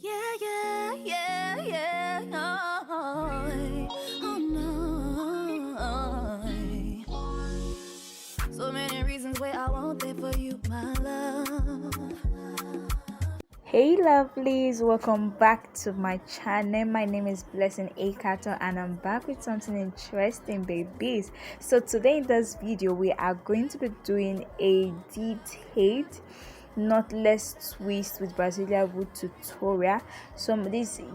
Yeah, yeah, yeah, yeah. Oh no. So many reasons why I want it for you, my love. Hey lovelies, welcome back to my channel. My name is Blessing Akato and I'm back with something interesting, babies. So today in this video we are going to be doing a detailed knotless twist with Brazilian wood tutorial.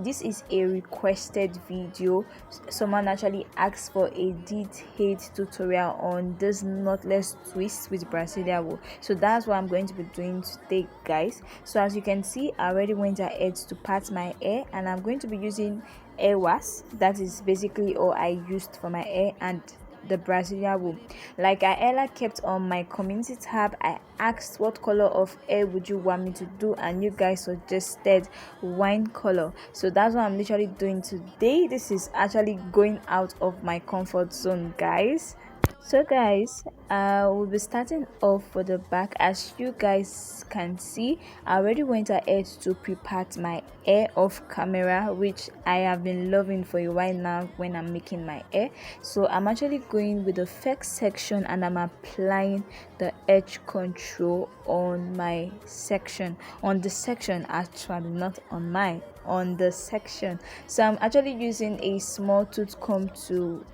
This is a requested video. Someone actually asked for a detailed tutorial on this knotless twist with Brazilian wool, so that's what I'm going to be doing today, guys. So as you can see, I already went ahead to part my hair and I'm going to be using hair wax. That is basically all I used for my hair and the Brazilian wool. Like I earlier kept on my community tab, I asked what color of hair would you want me to do, and you guys suggested wine color. So that's what I'm literally doing today. This is actually going out of my comfort zone, guys. So guys, we'll be starting off for the back. As you guys can see, I already went ahead to pre-part my hair off camera, which I have been loving for a while now when I'm making my hair. So I'm actually going with the first section and I'm applying the edge control on my section, on the section actually, not on mine, on the section. So I'm actually using a small tooth comb to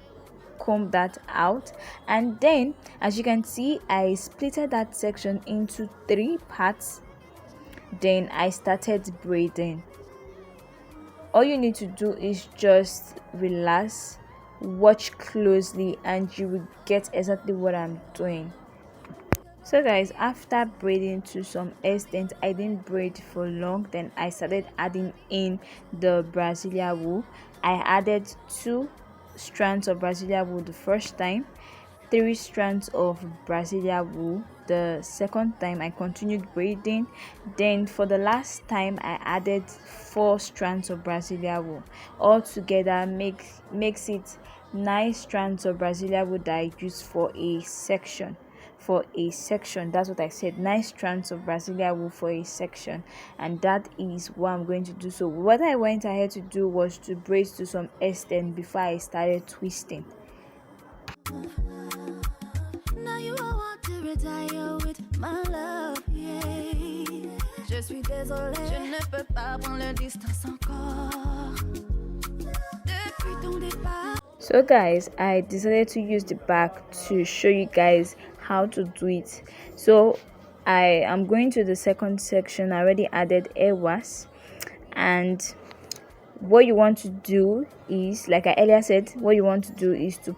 comb that out, and then as you can see, I splitted that section into 3 parts. Then I started braiding. All you need to do is just relax, watch closely, and you will get exactly what I'm doing. So guys, after braiding to some extent, I didn't braid for long. Then I started adding in the Brazilian wool. I added 2 strands of Brazilian wool the first time, 3 strands of Brazilian wool the second time. I continued braiding. Then for the last time I added 4 strands of Brazilian wool. All together makes it 9 strands of Brazilian wool that I use for a section. That's what I said, 9 strands of Brazilian wool for a section, and that is what I'm going to do. So what I went ahead to do was to braid to some extent before I started twisting. Now you all want to retire with my love, yeah. Je suis désolée, je ne peux pas prendre la distance encore. Depuis ton départ. So guys, I decided to use the back to show you guys how to do it. So I am going to the second section. I already added hair wax, and what you want to do is, like I earlier said, what you want to do is to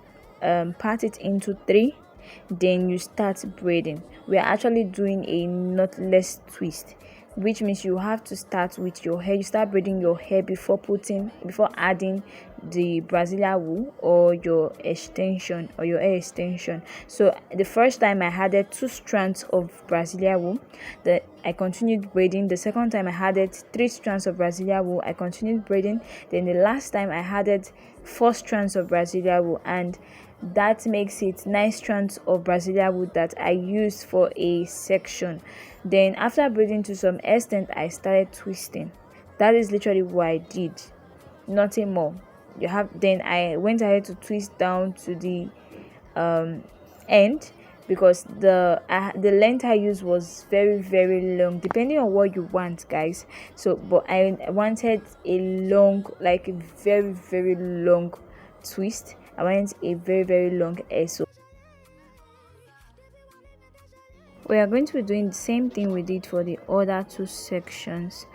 part it into 3. Then you start braiding. We are actually doing a knotless twist, which means you have to start with your hair. You start braiding your hair before adding the Brazilian wool or your extension or your hair extension. So the first time I added 2 strands of Brazilian wool, I continued braiding. The second time I added 3 strands of Brazilian wool, I continued braiding. Then the last time I added 4 strands of Brazilian wool, and that makes it 9 strands of Brazilian wool that I used for a section. Then after braiding to some extent, I started twisting. That is literally what I did, nothing more. Then I went ahead to twist down to the end, because the length I used was very long, depending on what you want, guys. So but I wanted a long, like a very long twist. I wanted a very long hair. So we are going to be doing the same thing we did for the other 2 sections.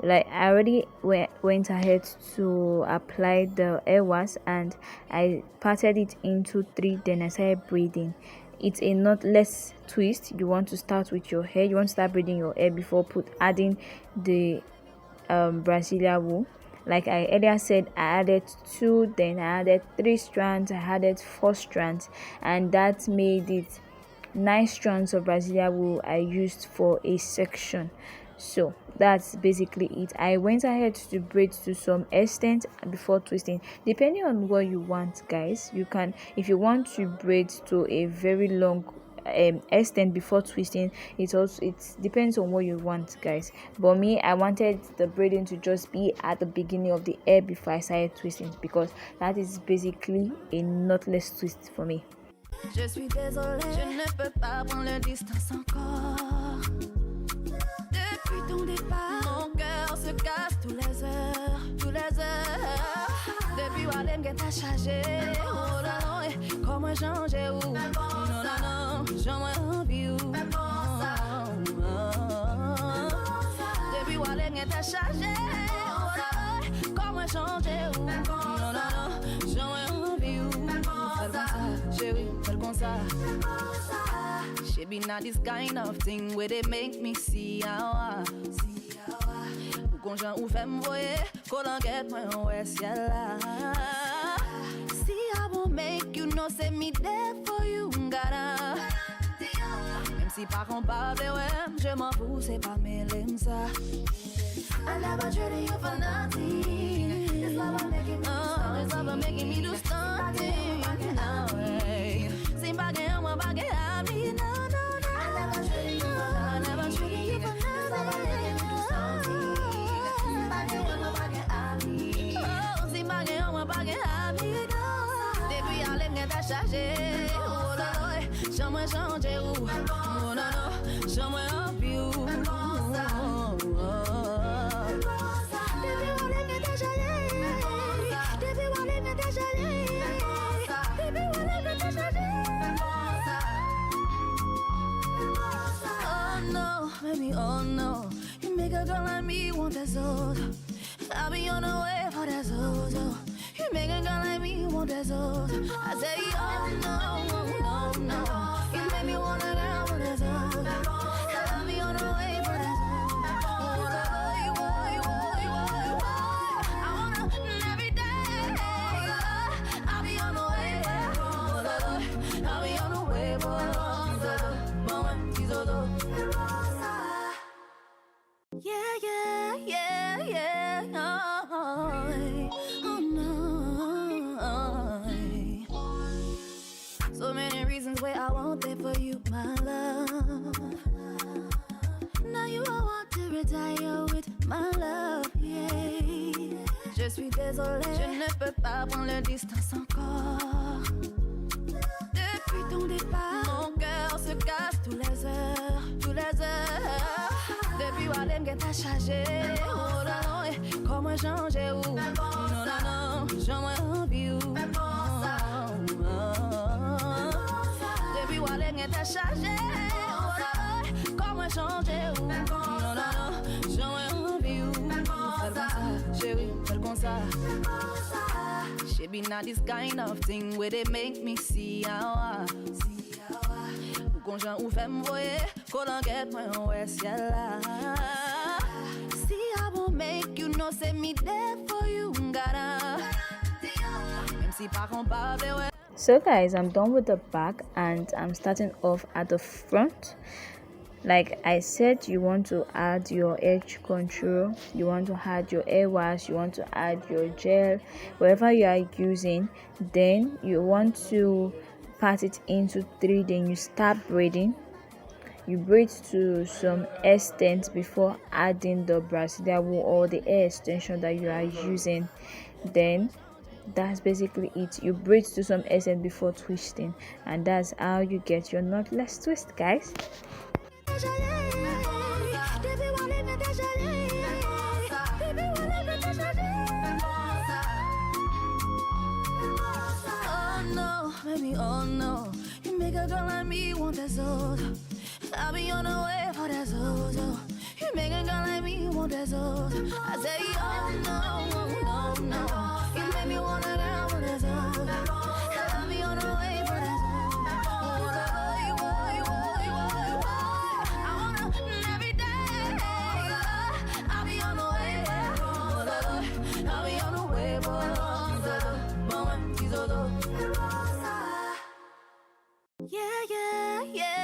Like I already went ahead to apply the hair wax and I parted it into 3. Then I started braiding. It's a knotless twist. You want to start with your hair. You want to start braiding your hair before adding the Brazilian wool. Like I earlier said, I added 2, then I added 3 strands, I added 4 strands, and that made it 9 strands of Brazilian wool I used for a section. So that's basically it. I went ahead to braid to some extent before twisting, depending on what you want, guys. You can, if you want to braid to a very long extend before twisting. It depends on what you want, guys. But me, I wanted the braiding to just be at the beginning of the hair before I started twisting, because that is basically a knotless twist for me. Je suis désolée, je ne peux pas prendre la distance encore. Depuis ton départ, mon cœur se casse tous les heures, tous les heures. Depuis Walem que t'as chargé, oh là là, comment changer ou non non non, j'aimerais envie ou depuis Walem que t'as chargé, oh là là, comment changer ou non non non, j'aimerais envie ou chérie, fais comme ça. She be not this kind of thing where they make me see how ou conjoint ou fait m'voyer, qu'on enquête moi ouais ciel là. See I won't make you know say me there for you, gotta. Même si pas compable, ouais, je m'en fous, c'est pas mes limbs ça. I never treated you for nothing. This love making me do something. Sing back and I'm back at me. No, no, no. I never treated you for nothing. I never treated you for nothing. Sing back and I'm back at me. Oh, sing back and I'm back at me. Depuis à l'aime que t'as chargé. Oh là là, j'aimerais changer ou. Oh non non, j'aimerais un view. Baby, oh no, you make a girl like me want that Zozo. I'll be on the way for that Zozo. You make a girl like me want that Zozo. I say, oh no, no, no. You make me want a girl with that Zozo. I'll be on the way for that Zozo. I want every day. I'll be on the way. I'll be on the way for Zozo. Yeah. Oh no. So many reasons why I want it for you, my love. Now you all want to retire with my love, yeah. Je suis désolée, je ne peux pas prendre la distance encore. Depuis ton départ, mon cœur se casse tous les heures, tous les heures. Depuis Walem que t'as chargé, oh là là, comment changer ou non non non, j'aimerais envie ou depuis Walem que t'as chargé, oh là là, comment changer ou non non non, j'aimerais envie ou chérie, fais comme ça. She be not this kind of thing where they make me see how conjoint ou fait m'voyer, qu'on enquête moi ouais ciel là. See I won't make you know say me there for you, gotta. Même si pas compable, ouais. So guys, I'm done with the back and I'm starting off at the front. Like I said, you want to add your edge control, you want to add your hair wash, you want to add your gel, whatever you are using. Then you want to part it into 3, then you start braiding. You braid to some extent before adding the Brazilian wool or the hair extension that you are using. Then that's basically it. You braid to some extent before twisting, and that's how you get your knotless twist, guys. Baby, oh no, you make a girl like me want that Zozo. I'll be on the way for that Zozo. You make a girl like me want that Zozo. I say, oh no, you make me want a girl with that Zozo. I'll be on the way for that Zozo. I want every day. I'll be on the way. I'll be on the way for Zozo.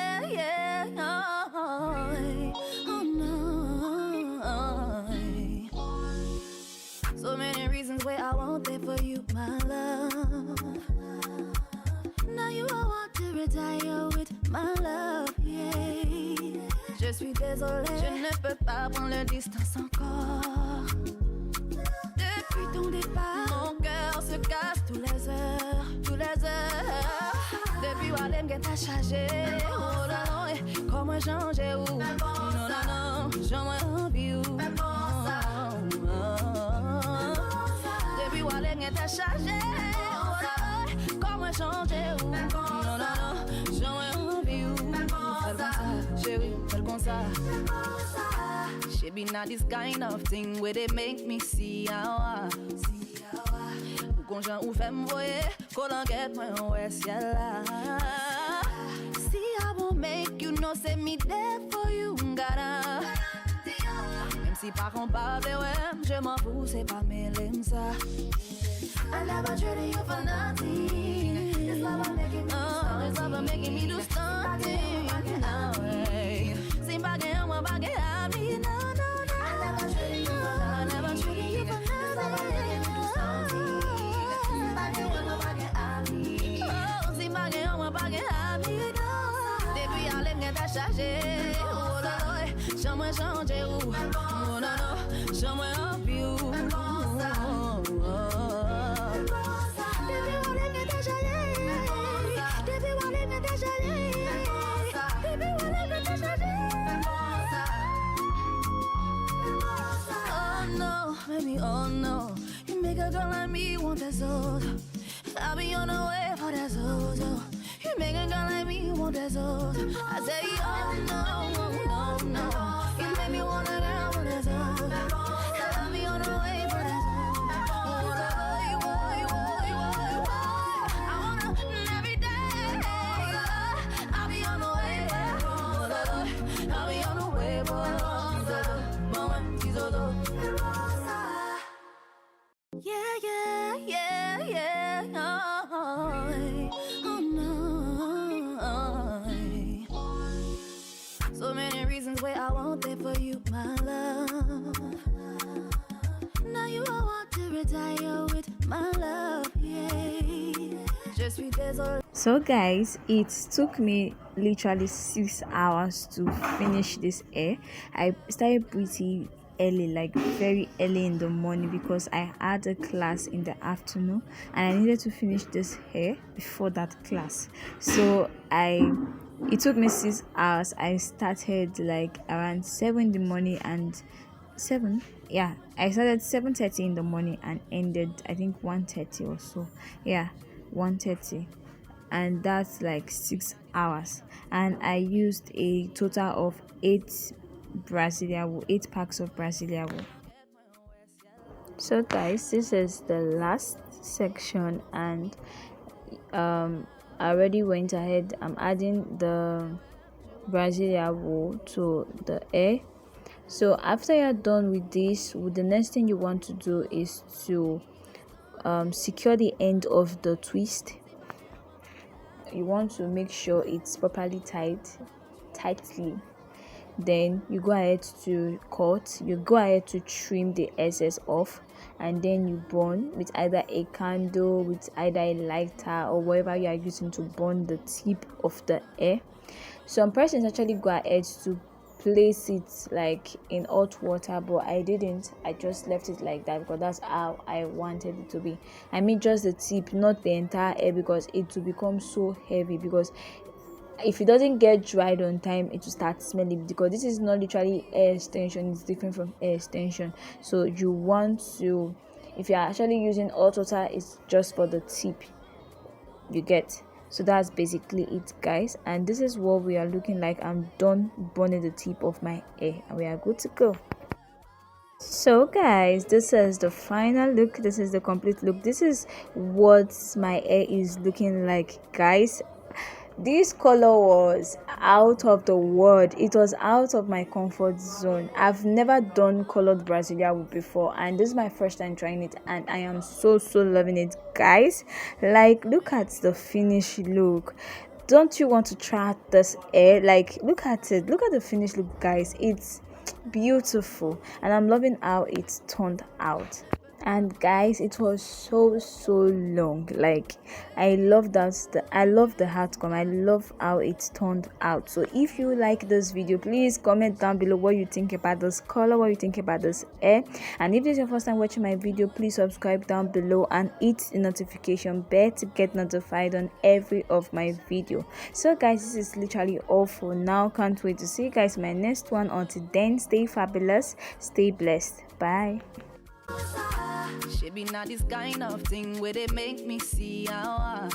Yeah. Oh no. So many reasons why I want it for you, my love. Now you all want to retire with my love, yeah. Je suis désolée, je ne peux pas prendre la distance encore. Depuis ton départ, mon cœur se casse tous les heures, tous les heures. Depuis Walem que t'as chargé, oh là là, comment changer ou non non non, j'aimerais envie ou depuis Walem que t'as chargé, oh là là, comment changer ou non non non, j'aimerais envie ou chérie, fais comme ça. She be not this kind of thing where they make me see how ou conjoint ou fait m'voyer qu'on enquête moi ouais ciel là. See I won't make you know say me there for you gotta. Même si pas compable ouais je m'en fous c'est pas mêlé ça. I never treated you for nothing. It's about making me do something. It's about making me do something. Sing back and one back and I mean no. J'aimerais changer ou oh non non, j'aimerais envie ou depuis Walem que t'as changé, depuis Walem que t'as changé, depuis Walem que t'as changé. Oh no, baby, oh no, you make a girl like me want that soul. I'll be on the way for that soul. You make a girl like me want that soul. I say oh no, no, no. You make me want a girl for that soul. I'll be on the way for that soul. Oh, I wanna every day. I'll be on the way. I'll be on the way for yeah, yeah, yeah, yeah. Oh no. So many reasons why I want it for you, my love. Now you all want to retire with my love, yeah. Je suis désolée. So guys, it took me literally 6 hours to finish this hair. I started pretty early, like very early in the morning, because I had a class in the afternoon and I needed to finish this hair before that class. So it took me 6 hours. I started like around 7 in the morning and I started 7:30 in the morning and ended I think 1:30 or so. 1:30, and that's like 6 hours, and I used a total of 8 packs of Brasilia wool. So guys, this is the last section, and I already went ahead. I'm adding the Brasilia wool to the hair. So after you're done with this, the next thing you want to do is to secure the end of the twist. You want to make sure it's properly tightly. Then you go ahead to cut, you go ahead to trim the excess off, and then you burn with either a candle, with either a lighter, or whatever you are using to burn the tip of the hair. Some persons actually go ahead to place it like in hot water, but I didn't. I just left it like that because that's how I wanted it to be. I mean just the tip, not the entire hair, because it will become so heavy. Because if it doesn't get dried on time, it will start smelling, because this is not literally hair extension, it's different from hair extension. So you want to, if you're actually using hot water, it's just for the tip, you get. So that's basically it guys, and this is what we are looking like. I'm done burning the tip of my hair and we are good to go. So guys, this is the final look, this is the complete look, this is what my hair is looking like guys. This color was out of the world. It was out of my comfort zone. I've never done colored Brasilia wool before, and this is my first time trying it, and I am so loving it guys. Like, look at the finished look. Don't you want to try this hair? Like, look at it, look at the finished look guys. It's beautiful and I'm loving how it's turned out. And guys, it was so long. Like, I love that. I love the outcome. I love how it turned out. So if you like this video, please comment down below what you think about this color, what you think about this hair. And if this is your first time watching my video, please subscribe down below and hit the notification bell to get notified on every of my video. So guys, this is literally all for now. Can't wait to see you guys in my next one. Until then, stay fabulous, stay blessed. Bye. She be not this kind of thing where they make me see how